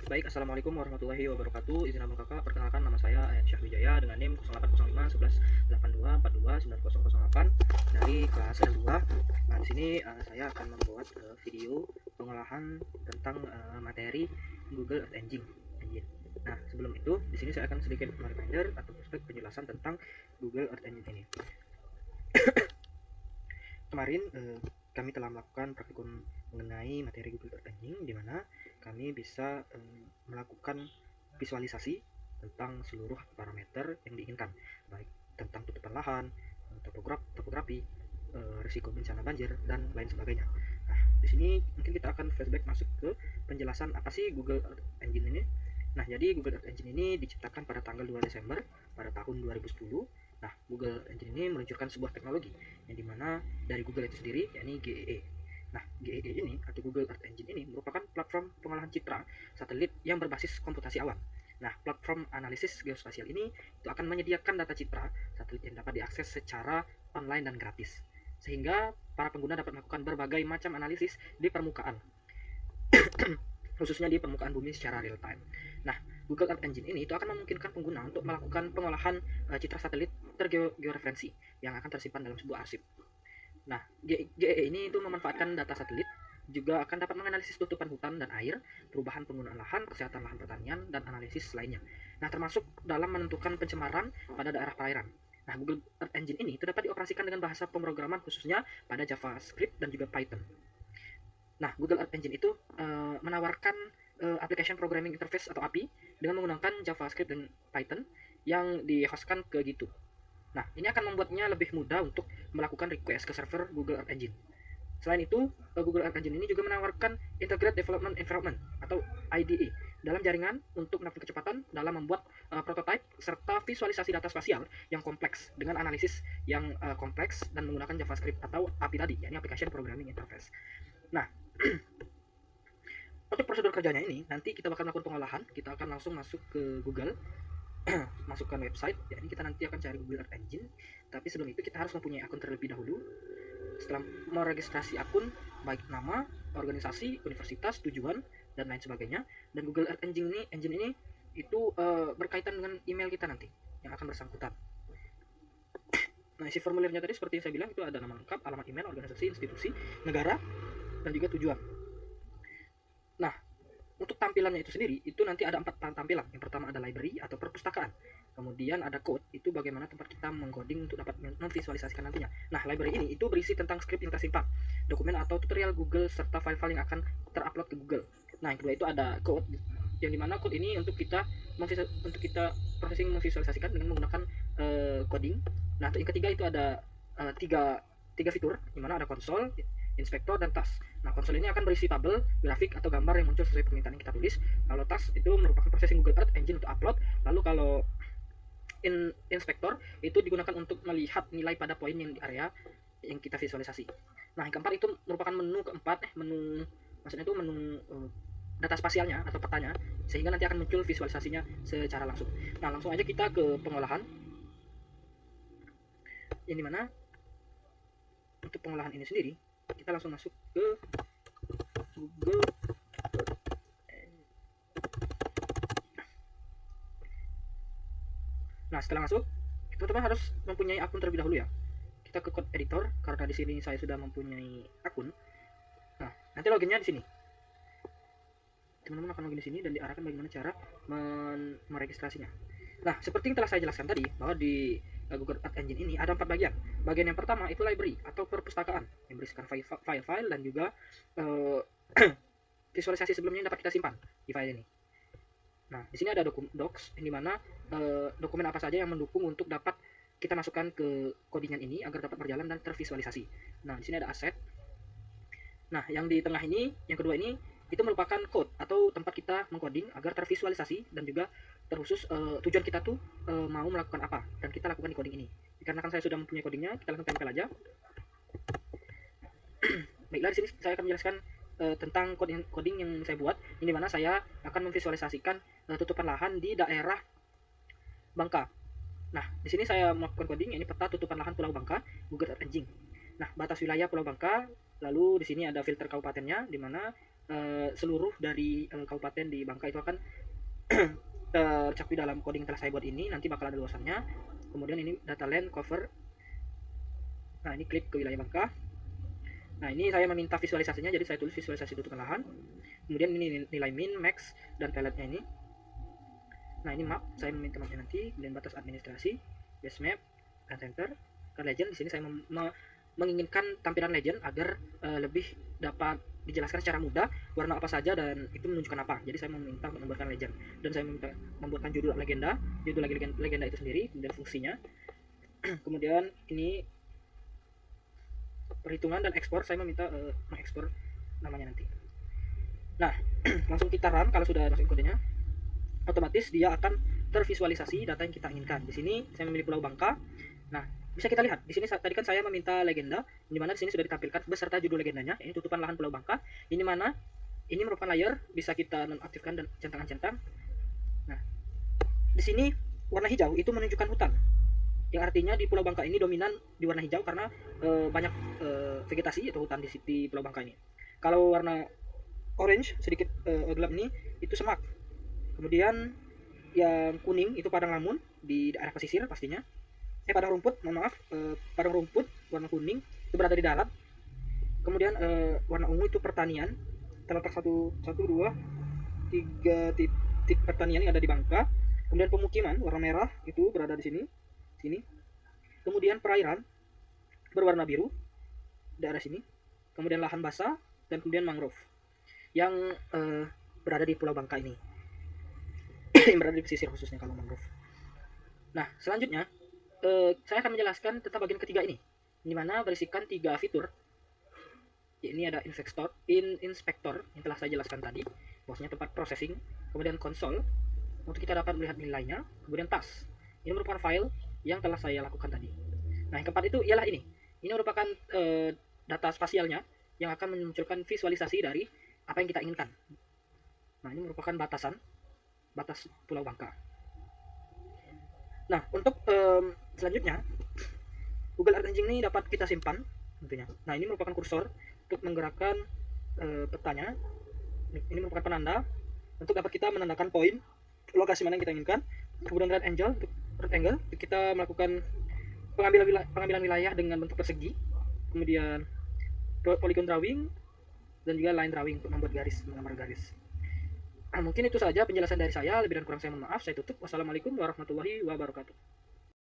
Baik, Assalamualaikum warahmatullahi wabarakatuh. Izin abang kakak, perkenalkan nama saya Ayat Syahwijaya dengan NIM 0805 11 82 42 9008 dari kelas L2. Nah, di sini saya akan membuat video pengolahan tentang materi Google Earth Engine. Nah, sebelum itu, di sini saya akan sedikit reminder atau penjelasan tentang Google Earth Engine ini. Kemarin kami telah melakukan praktikum mengenai materi Google Earth Engine, di mana kami bisa melakukan visualisasi tentang seluruh parameter yang diinginkan, baik tentang tutupan lahan, topografi, risiko bencana banjir, dan lain sebagainya. Nah, di sini mungkin kita akan flashback masuk ke penjelasan apa sih Google Earth Engine ini. Nah, jadi Google Earth Engine ini diciptakan pada tanggal 2 Desember pada tahun 2010. Nah, Google Engine ini meluncurkan sebuah teknologi yang dimana dari Google itu sendiri, yakni GEE. Nah, GEE ini atau Google Earth Engine ini merupakan platform pengolahan citra satelit yang berbasis komputasi awan. Nah, platform analisis geospasial ini itu akan menyediakan data citra satelit yang dapat diakses secara online dan gratis, sehingga para pengguna dapat melakukan berbagai macam analisis di permukaan, khususnya di permukaan bumi secara real time. Nah, Google Earth Engine ini itu akan memungkinkan pengguna untuk melakukan pengolahan citra satelit tergeoreferensi yang akan tersimpan dalam sebuah arsip. Nah, GEE ini itu memanfaatkan data satelit, juga akan dapat menganalisis tutupan hutan dan air, perubahan penggunaan lahan, kesehatan lahan pertanian, dan analisis lainnya. Nah, termasuk dalam menentukan pencemaran pada daerah perairan. Nah, Google Earth Engine ini itu dapat dioperasikan dengan bahasa pemrograman khususnya pada JavaScript dan juga Python. Nah, Google Earth Engine itu menawarkan application programming interface atau API dengan menggunakan JavaScript dan Python yang dihostkan ke GitHub. Nah, ini akan membuatnya lebih mudah untuk melakukan request ke server Google Earth Engine. Selain itu, Google Earth Engine ini juga menawarkan Integrated Development Environment atau IDE dalam jaringan untuk menaikkan kecepatan dalam membuat prototipe serta visualisasi data spasial yang kompleks dengan analisis yang kompleks dan menggunakan JavaScript atau API tadi, yakni Application Programming Interface. Nah, untuk prosedur kerjanya ini, nanti kita bakal melakukan pengolahan, kita akan langsung masuk ke Google, masukkan website, jadi kita nanti akan cari Google Earth Engine. Tapi sebelum itu kita harus mempunyai akun terlebih dahulu. Setelah meregistrasi akun, baik nama, organisasi, universitas, tujuan, dan lain sebagainya. Dan Google Earth Engine ini itu berkaitan dengan email kita nanti yang akan bersangkutan. Nah, isi formulirnya tadi seperti yang saya bilang, itu ada nama lengkap, alamat email, organisasi, institusi, negara, dan juga tujuan. Nah, untuk tampilannya itu sendiri, itu nanti ada 4 tampilan. Yang pertama ada library atau perpustakaan. Kemudian ada code, itu bagaimana tempat kita mengcoding untuk dapat memvisualisasikan nantinya. Nah, library ini itu berisi tentang skrip yang tersimpan, dokumen atau tutorial Google, serta file-file yang akan terupload ke Google. Nah, yang kedua itu ada code, yang dimana code ini untuk kita processing memvisualisasikan dengan menggunakan coding. Nah, yang ketiga itu ada tiga fitur, dimana ada konsol, inspektor, dan task. Nah, konsol ini akan berisi tabel, grafik, atau gambar yang muncul sesuai permintaan yang kita tulis. Kalau task itu merupakan processing Google Earth Engine untuk upload. Lalu kalau inspektor itu digunakan untuk melihat nilai pada poin yang di area yang kita visualisasi. Nah, yang keempat itu merupakan menu maksudnya itu menu data spasialnya atau petanya, sehingga nanti akan muncul visualisasinya secara langsung. Nah, langsung aja kita ke pengolahan, yang dimana untuk pengolahan ini sendiri kita langsung masuk ke Google. Nah, setelah masuk, teman-teman harus mempunyai akun terlebih dahulu ya. Kita ke code editor, karena di sini saya sudah mempunyai akun. Nah, nanti loginnya di sini. Teman-teman akan login di sini dan diarahkan bagaimana cara meregistrasinya. Nah, seperti yang telah saya jelaskan tadi, bahwa di Google Earth Engine ini ada 4 bagian. Bagian yang pertama itu library atau perpustakaan yang berisikan file-file dan juga visualisasi sebelumnya yang dapat kita simpan di file ini. Nah, di sini ada docs, yang dimana dokumen apa saja yang mendukung untuk dapat kita masukkan ke codingan ini agar dapat berjalan dan tervisualisasi. Nah, di sini ada aset. Nah, yang di tengah ini, yang kedua ini, itu merupakan code atau tempat kita mengcoding agar tervisualisasi dan juga terkhusus tujuan kita tuh mau melakukan apa dan kita lakukan di coding ini. Dikarenakan saya sudah mempunyai codingnya, kita langsung tempel aja. Baiklah, di sini saya akan menjelaskan tentang coding yang saya buat, ini mana saya akan memvisualisasikan tutupan lahan di daerah Bangka. Nah, di sini saya melakukan coding, ini peta tutupan lahan Pulau Bangka, Google Earth Engine. Nah, batas wilayah Pulau Bangka, lalu di sini ada filter kabupatennya, di mana seluruh dari kabupaten di Bangka itu akan tercakup dalam coding yang telah saya buat ini. Nanti bakal ada luasannya. Kemudian ini data land cover. Nah, ini klik ke wilayah Bangka. Nah, ini saya meminta visualisasinya, jadi saya tulis visualisasi tutupan lahan. Kemudian ini nilai min, max, dan peletnya ini. Nah, ini map, saya meminta mapnya nanti. Kemudian batas administrasi, base map, dan center. Ke legend, di sini saya menginginkan tampilan legend agar lebih dapat dijelaskan secara mudah warna apa saja dan itu menunjukkan apa. Jadi saya meminta untuk membuatkan legend dan saya meminta membuatkan judul legenda itu sendiri, kemudian fungsinya. Kemudian ini perhitungan dan ekspor, saya meminta mengekspor namanya nanti. Nah, langsung kita run. Kalau sudah masuk kodenya, otomatis dia akan tervisualisasi data yang kita inginkan. Di sini saya memilih Pulau Bangka. Nah, bisa kita lihat di sini tadi kan saya meminta legenda, di mana di sini sudah ditampilkan beserta judul legendanya. Ini tutupan lahan Pulau Bangka. Ini mana? Ini merupakan layer, bisa kita nonaktifkan dan centangan-centang. Nah, di sini warna hijau itu menunjukkan hutan. Yang artinya di Pulau Bangka ini dominan di warna hijau karena banyak vegetasi atau hutan di Pulau Bangka ini. Kalau warna orange sedikit gelap ini itu semak. Kemudian yang kuning itu padang lamun di daerah pesisir pastinya. Padang rumput, mohon maaf, padang rumput warna kuning itu berada di darat. Kemudian warna ungu itu pertanian. Terletak satu dua tiga titik pertanian yang ada di Bangka. Kemudian pemukiman warna merah itu berada di sini. Kemudian perairan berwarna biru daerah sini. Kemudian lahan basah dan kemudian mangrove yang berada di Pulau Bangka ini. Yang berada di pesisir khususnya kalau mangrove. Nah, selanjutnya saya akan menjelaskan tentang bagian ketiga ini, di mana berisikan 3 fitur. Ini ada inspektor yang telah saya jelaskan tadi, bahwasanya tempat processing, kemudian konsol untuk kita dapat melihat nilainya, kemudian task. Ini merupakan file yang telah saya lakukan tadi. Nah, yang keempat itu ialah ini. Ini merupakan data spasialnya yang akan memunculkan visualisasi dari apa yang kita inginkan. Nah, ini merupakan batas Pulau Bangka. Nah, untuk selanjutnya, Google Earth Engine ini dapat kita simpan tentunya. Nah, ini merupakan kursor untuk menggerakkan petanya. Ini merupakan penanda untuk dapat kita menandakan poin lokasi mana yang kita inginkan. Kemudian right angle untuk kita melakukan pengambilan wilayah dengan bentuk persegi. Kemudian polygon drawing dan juga line drawing untuk membuat menggambar garis. Nah, mungkin itu saja penjelasan dari saya. Lebih dan kurang saya mohon maaf. Saya tutup. Wassalamualaikum warahmatullahi wabarakatuh.